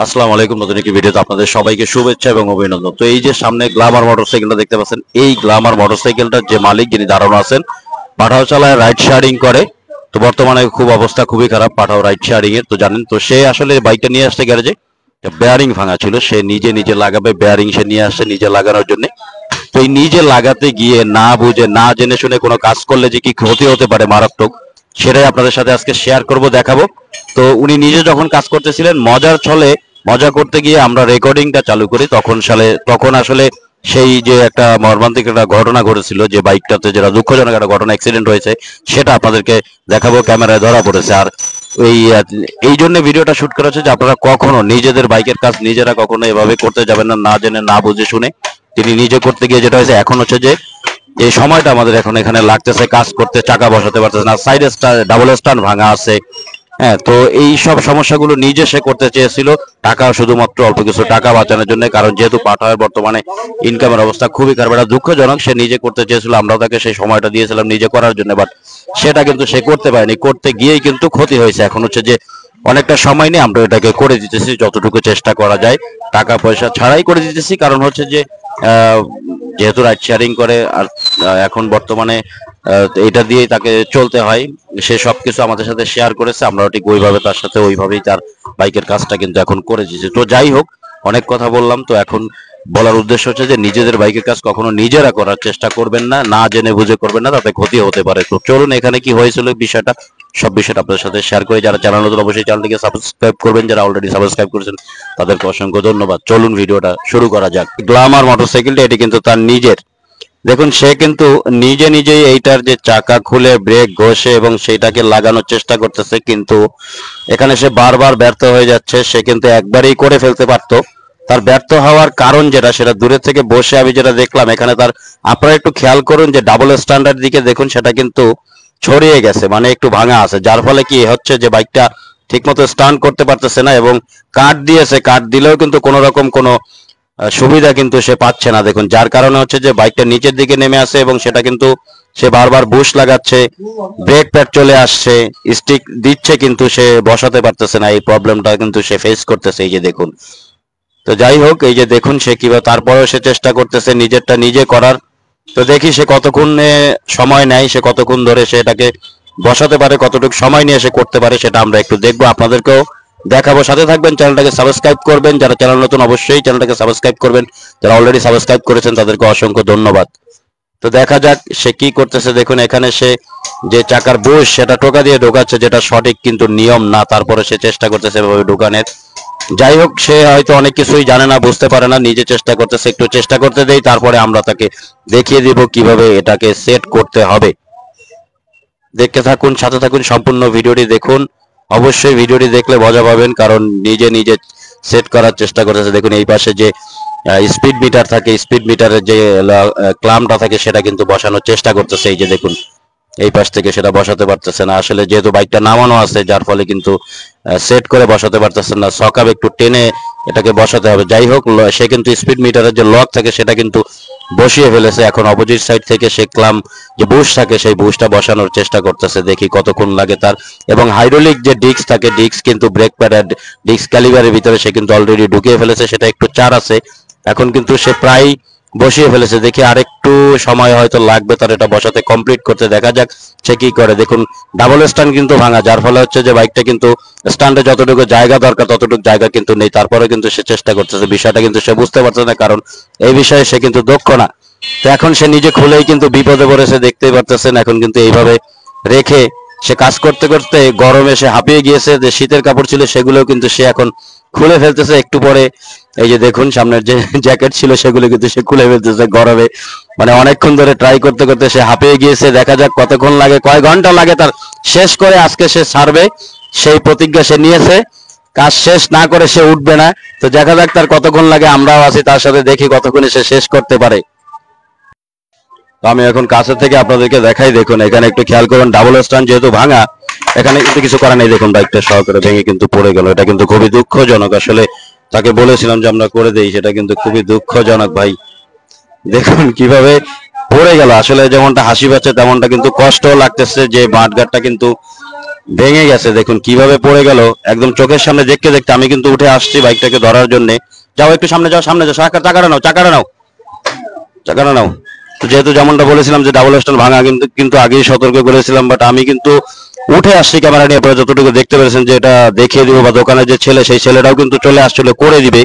আসসালামু আলাইকুম। নতুন একটি ভিডিওতে আপনাদের সবাইকে শুভেচ্ছা এবং অভিনন্দন। তো এই যে সামনে গ্ল্যামার মোটরসাইকেলটা দেখতে পাচ্ছেন, এই গ্ল্যামার মোটরসাইকেলটার যে মালিক যিনি দাঁড়ানো আছেন, পাঠাও চালায়, রাইড শেয়ারিং করে। তো বর্তমানে খুব অবস্থা খুবই খারাপ পাঠাও রাইড শেয়ারিং এর। তো জানেন তো, সে আসলে বাইকটা নিয়ে আসছে গ্যারেজে, বেয়ারিং ভাঙা ছিল, সে নিজে লাগাবে বেয়ারিং, সে নিয়ে আসছে নিজে লাগানোর জন্য। তো এই নিজে লাগাতে গিয়ে না বুঝে না জেনে শুনে কোনো কাজ করলে যে কি ক্ষতি হতে পারে মারাত্মক, সেটাই আপনাদের সাথে আজকে শেয়ার করব, দেখাবো। তো উনি নিজে যখন কাজ করতেছিলেন, মজার ছলে মজা করতে গিয়ে আমরা রেকর্ডিংটা চালু করি। তখন আসলে সেই যে একটা মর্মান্তিক একটা ঘটনা ঘটেছিল, যে বাইকটাতে যেটা দুঃখজনক একটা ঘটনা, অ্যাক্সিডেন্ট হয়েছে, সেটা আপনাদেরকে দেখাবো, ক্যামেরায় ধরা পড়েছে। আর এই জন্য ভিডিওটা শুট করা হচ্ছে যে আপনারা কখনো নিজেদের বাইকের কাজ নিজেরা কখনো এভাবে করতে যাবেন না, না জেনে না বুঝে শুনে। তিনি নিজে করতে গিয়ে যেটা হয়েছে, এখন হচ্ছে যে এই সময়টা আমাদের এখন এখানে লাগতেছে কাজ করতে, চাকা বসাতে পারতেছে না, সাইড ডাবল স্ট্যান্ড ভাঙা আছে। হ্যাঁ, তো এই সব সমস্যাগুলো নিজে সে করতে চেয়েছিল, টাকা শুধুমাত্র অল্প কিছু টাকা বাঁচানোর জন্য। কারণ যেহেতু পাঠাওয়ের বর্তমানে ইনকামের অবস্থা খুবই খারাপ, এটা দুঃখজনক। সে নিজে করতে চেয়েছিল, আমরাও তাকে সেই সময়টা দিয়েছিলাম নিজে করার জন্য, বাট সেটা কিন্তু সে করতে পারেনি। করতে গিয়েই কিন্তু ক্ষতি হয়েছে। এখন হচ্ছে যে অনেকটা সময় নিয়ে আমরা এটাকে করে দিতেছি, যতটুকু চেষ্টা করা যায় টাকা পয়সা ছাড়াই করে দিতেছি। কারণ হচ্ছে যে আহ, যেহেতু রাইড শেয়ারিং করে, আর এখন বর্তমানে এটা দিয়েই তাকে চলতে হয়। সে সবকিছু আমাদের সাথে শেয়ার করেছে, আমরাও ঠিক ওইভাবে তার সাথে ওইভাবেই তার বাইকের কাজটা কিন্তু এখন করে দিয়েছি। তো যাই হোক, অনেক কথা বললাম। তো এখন বলার উদ্দেশ্য হচ্ছে যে নিজেদের বাইকের কাজ কখনো নিজেরা করার চেষ্টা করবেন না, না জেনে বুঝে করবেন না, তাতে ক্ষতি হতে পারে। তো চলুন এখানে কি হয়েছিল বিষয়টা, সব বিষয়টা আপনাদের সাথে শেয়ার করে। যারা চ্যানেল নতুন অবশ্যই চ্যানেলটিকে সাবস্ক্রাইব করবেন, যারা অলরেডি সাবস্ক্রাইব করেছেন তাদেরকে অসংখ্য ধন্যবাদ। চলুন ভিডিওটা শুরু করা যাক। গ্ল্যামার মোটরসাইকেলটা এটি কিন্তু তার নিজের। দেখুন, সে কিন্তু নিজেই এইটার যে চাকা খুলে ব্রেক ঘষে এবং সেইটাকে লাগানোর চেষ্টা করতেছে, কিন্তু এখানে সে বারবার ব্যর্থ হয়ে যাচ্ছে। সে কিন্তু একবারেই করে ফেলতে পারতো। তার ব্যর্থ হওয়ার কারণ যেটা, সেটা দূরে থেকে বসে আমি যেটা দেখলাম এখানে, তার আপনারা একটু খেয়াল করুন যে ডাবল স্ট্যান্ডার্ড দিকে দেখুন, সেটা কিন্তু ছড়িয়ে গেছে, মানে একটু ভাঙা আছে। যার ফলে কি হচ্ছে যে বাইকটা ঠিকমতো স্টান্ট করতে পারতেছে না, এবং কাট দিয়েছে, কাট দিলেও কিন্তু কোনো রকম কোনো সুবিধা কিন্তু সে পাচ্ছে না। দেখুন, যার কারণে হচ্ছে যে বাইকটা নিচের দিকে নেমে আসে, এবং সেটা কিন্তু সে বারবার বুশ লাগাচ্ছে, ব্রেক প্যাড চলে আসছে, স্টিক দিচ্ছে, কিন্তু সে বসাতে পারতেছে না। এই প্রবলেমটা কিন্তু সে ফেস করতেছে, এই যে দেখুন। তো যাই হোক, এই যে দেখুন সে কিভাবে, তারপরেও সে চেষ্টা করতেছে নিজেরটা নিজে করার। তো দেখি সে কতক্ষণ সময় নেয়, সে কতক্ষণ ধরে সে এটাকে বসাতে পারে, কতটুকু সময় নিয়ে সে করতে পারে, সেটা আমরা একটু দেখবো, আপনাদেরকেও দেখাবো। সাথে থাকবেন, চ্যানেলটাকে সাবস্ক্রাইব করবেন, যারা চ্যানেল নতুন অবশ্যই চ্যানেলটাকে সাবস্ক্রাইব করবেন, যারা অলরেডি সাবস্ক্রাইব করেছেন তাদেরকে অসংখ্য ধন্যবাদ। তো দেখা যাক সে কি করতেছে। দেখুন, এখানে সে যে চাকার বুশ সেটা টোকা দিয়ে ঢোকাচ্ছে, যেটা সঠিক কিন্তু নিয়ম না, তারপরে সে চেষ্টা করতেছে এভাবে ঢোকানোর। যাই হোক, সে হয়তো অনেক কিছুই জানে না, বুঝতে পারে না, নিজে চেষ্টা করতেছে। একটু চেষ্টা করতে দেই, তারপরে আমরা তাকে দেখিয়ে দিব কিভাবে এটাকে সেট করতে হবে। দেখতে থাকুন, সাথে থাকুন, সম্পূর্ণ ভিডিওটি দেখুন। অবশ্যই ভিডিওটি দেখলে মজা পাবেন, কারণ নিজে সেট করার চেষ্টা করতেছে। দেখুন, এই পাশে যে স্পিড মিটার থাকে, স্পিড মিটারের যে ক্লামটা থাকে, সেটা কিন্তু বসানোর চেষ্টা করতেছে। এই যে দেখুন, এই পাশ থেকে সেটা বসাতে পারতেছে না আসলে, যেহেতু বাইকটা নামানো আছে, যার ফলে কিন্তু সেট করে বসাতে পারতেছে না। সকাপ একটু টেনে এটাকে বসাতে হবে। যাই হোক, সে কিন্তু স্পিড মিটারের যে লক থাকে সেটা কিন্তু বসিয়ে ফেলেছে। এখন অপোজিট সাইড থেকে সে ক্লাম যে বুশ থাকে, সেই বুশটা বসানোর চেষ্টা করতেছে, দেখি কতক্ষণ লাগে তার। এবং হাইড্রোলিক যে ডিস্ক থাকে, ডিস্ক কিন্তু ব্রেক প্যাড ডিস্ক ক্যালিবারের ভিতরে সে কিন্তু অলরেডি ঢুকিয়ে ফেলেছে, সেটা একটু চার আছে। এখন কিন্তু সে প্রায় বসিয়ে ফেলেছে, দেখি আরেকটু সময় হয়তো লাগবে তার এটা বসাতে, কমপ্লিট করতে। দেখা যাক সে কি করে। দেখুন, ডাবল স্ট্যান্ড কিন্তু ভাঙা, যার ফলে হচ্ছে যে বাইকটা কিন্তু স্ট্যান্ডে যতটুকু জায়গা দরকার ততটুকু জায়গা কিন্তু নেই। তারপরে কিন্তু সে চেষ্টা করতেছে, বিষয়টা কিন্তু সে বুঝতে পারছে না, কারণ এই বিষয়ে সে কিন্তু দক্ষ না। তো এখন সে নিজে খুলেই কিন্তু বিপদে পড়েছে, দেখতেই পারতেছেন। এখন কিন্তু এইভাবে রেখে সে কাজ করতে করতে গরমে সে হাঁপিয়ে গিয়েছে, যে শীতের কাপড় ছিল সেগুলো কিন্তু সে এখন খুলে ফেলতেছে একটু পরে। এই যে দেখুন, সামনের যে জ্যাকেট ছিল সেগুলো কিন্তু সে খুলে ফেলতেছে গরমে, মানে অনেকক্ষণ ধরে ট্রাই করতে করতে সে হাঁপিয়ে গিয়েছে। দেখা যাক কতক্ষণ লাগে, কয় ঘন্টা লাগে তার শেষ করে আজকে সে ছাড়বে, সেই প্রতিজ্ঞা সে নিয়েছে। কাজ শেষ না করে সে উঠবে না। তো দেখা যাক তার কতক্ষণ লাগে, আমরাও আছি তার সাথে, দেখি কতক্ষণে সে শেষ করতে পারে। তো আমি এখন কাছে থেকে আপনাদেরকে দেখাই। দেখুন, এখানে একটু খেয়াল করুন, ডাবল স্ট্যান্ড যেহেতু ভাঙা, এখানে কিন্তু কিছু করার নেই। দেখুন, বাইকটা সহকারে ভেঙে কিন্তু পড়ে গেল, এটা কিন্তু খুবই দুঃখজনক। আসলে তাকে বলেছিলাম যে আমরা করে দেই, সেটা কিন্তু খুবই দুঃখজনক ভাই। দেখুন কিভাবে পড়ে গেল, আসলে যেমনটা হাসি পাচ্ছে তেমনটা কিন্তু কষ্ট লাগতেছে, যে মাঠঘাটটা কিন্তু ভেঙে গেছে, দেখুন কিভাবে পড়ে গেল একদম চোখের সামনে দেখতে দেখতে। আমি কিন্তু উঠে আসছি বাইকটাকে ধরার জন্য। যাও একটু সামনে যাও, সামনে যাও, চাকাটা নাও, চাকাটা নাও, চাকাটা নাও। তো যেহেতু যেমনটা বলেছিলাম যে ডাবল স্ট্যান্ড ভাঙা, কিন্তু কিন্তু আগেই সতর্ক করেছিলাম, বাট আমি কিন্তু উঠে আসছি ক্যামেরা নিয়ে। পরে যতটুকু দেখতে পেরেছেন যে এটা দেখিয়ে দিব, বা দোকানের যে ছেলে সেই ছেলেটাও কিন্তু চলে আসছিল করে দিবে,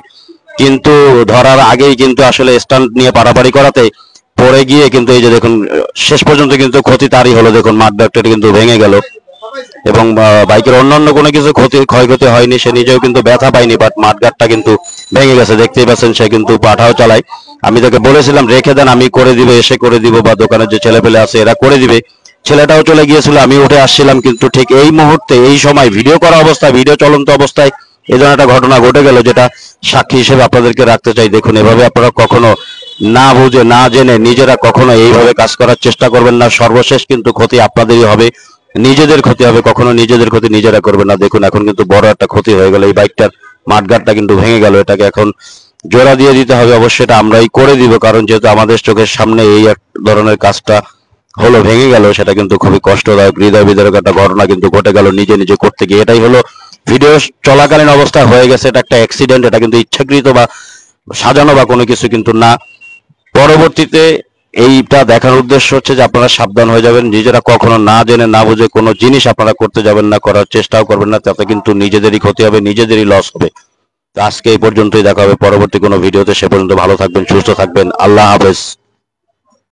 কিন্তু ধরার আগেই কিন্তু আসলে স্ট্যান্ড নিয়ে পারাপারি করাতে পড়ে গিয়ে কিন্তু এই যে দেখুন শেষ পর্যন্ত কিন্তু ক্ষতি তারই হলো। দেখুন মাঠটা কিন্তু ভেঙে গেল, এবং বাইকের অন্যান্য কোনো কিছু ক্ষয়ক্ষতি হয়নি, সে নিজেও কিন্তু ব্যথা পায়নি, বাট মাঠগাটটা কিন্তু ভেঙে গেছে। দেখতেই পাচ্ছেন সে কিন্তু পাঠাও চালায়। আমি তাকে বলেছিলাম রেখে দেন, আমি করে দিবে, এসে করে দিব, বা দোকানের যে ছেলে পেলে আছে এরা করে দিবে। ছেলেটাও চলে গিয়েছিল, আমি উঠে আসছিলাম, কিন্তু ঠিক এই মুহূর্তে এই সময় ভিডিও করা অবস্থায়, ভিডিও চলন্ত অবস্থায় এই ধরনের একটা ঘটনা ঘটে গেল, যেটা সাক্ষী হিসেবে আপনাদেরকে রাখতে চাই। দেখুন এভাবে আপনারা কখনো না বুঝে না জেনে নিজেরা কখনো এইভাবে কাজ করার চেষ্টা করবেন না। সর্বশেষ কিন্তু ক্ষতি আপনাদেরই হবে, নিজেদের ক্ষতি হবে। কখনো নিজেদের ক্ষতি নিজেরা করবেন না। দেখুন এখন কিন্তু বড় একটা ক্ষতি হয়ে গেল, এই বাইকটার মাঠগাটটা কিন্তু ভেঙে গেল। এটাকে এখন জোড়া দিয়ে দিতে হবে, অবশ্যই এটা আমরাই করে দিব, কারণ যেহেতু আমাদের চোখের সামনে এই এক ধরনের কাজটা হলো, ভেঙে গেল, সেটা কিন্তু খুবই কষ্টদায়ক, হৃদয় বিদারক একটা ঘটনা কিন্তু ঘটে গেল নিজে নিজে করতে গিয়ে। এটাই হলো ভিডিও চলাকালীন অবস্থায় হয়ে গেছে, এটা একটা অ্যাক্সিডেন্ট, এটা কিন্তু ইচ্ছাকৃত বা সাজানো বা কোনো কিছু কিন্তু না। পরবর্তীতে এইটা দেখার উদ্দেশ্য হচ্ছে যে আপনারা সাবধান হয়ে যাবেন, নিজেরা কখনো না জেনে না বুঝে কোনো জিনিস আপনারা করতে যাবেন না, করার চেষ্টাও করবেন না, তাতে কিন্তু নিজেদেরই ক্ষতি হবে, নিজেদেরই লস হবে। তো আজকে এই পর্যন্তই, দেখা হবে পরবর্তী কোনো ভিডিওতে। সে পর্যন্ত ভালো থাকবেন, সুস্থ থাকবেন, আল্লাহ হাফেজ।